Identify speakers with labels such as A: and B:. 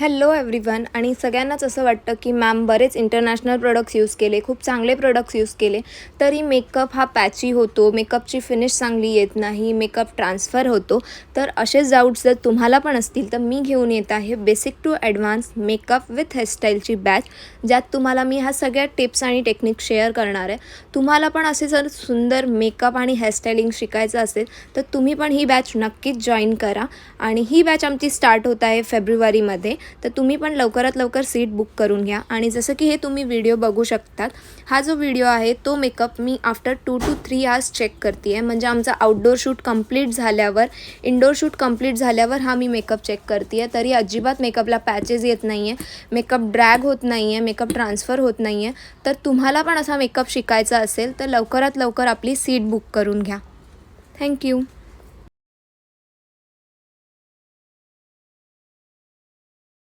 A: Hello everyone. आणि सगळ्यांनाच असं वाटतं की मॅम बरेच इंटरनॅशनल प्रोडक्ट्स यूज केले, खूप चांगले प्रोडक्ट्स यूज केले, तरी मेकअप हा पॅची होतो, मेकअपची फिनिश चांगली येत नाही, मेकअप ट्रान्सफर होतो. तर असेच डाऊट्स जर तुम्हाला पण असतील तर मी घेऊन येत आहे basic to advance makeup with हेअरस्टाईलची बॅच, ज्यात तुम्हाला मी ह्या सगळ्या टिप्स आणि टेक्निक्स शेअर करणार आहे. तुम्हाला पण असे जर सुंदर मेकअप आणि हेअरस्टाईलिंग शिकायचं असेल तर तुम्ही पण ही बॅच नक्कीच जॉईन करा. आणि ही बॅच आमची स्टार्ट होत आहे फेब्रुवारीमध्ये. तर तुम्ही पण लवकरात लवकर सीट बुक करून घ्या. आणि जसं की हे तुम्ही व्हिडिओ बघू शकतात, हा जो व्हिडिओ आहे तो मेकअप मी आफ्टर 2 to 3 आवर्स चेक करते आहे. म्हणजे आमचा आउटडोर शूट कंप्लीट झाल्यावर, इनडोर शूट कंप्लीट झाल्यावर हा मी मेकअप चेक करते आहे. तरी अजिबात मेकअपला पॅचेस येत नाही आहे, मेकअप ड्रॅग होत नाही आहे, मेकअप ट्रान्सफर होत नाही आहे. तर तुम्हाला पण असा मेकअप शिकायचा असेल तर लवकरात लवकर आपली सीट बुक करून घ्या. थँक्यू.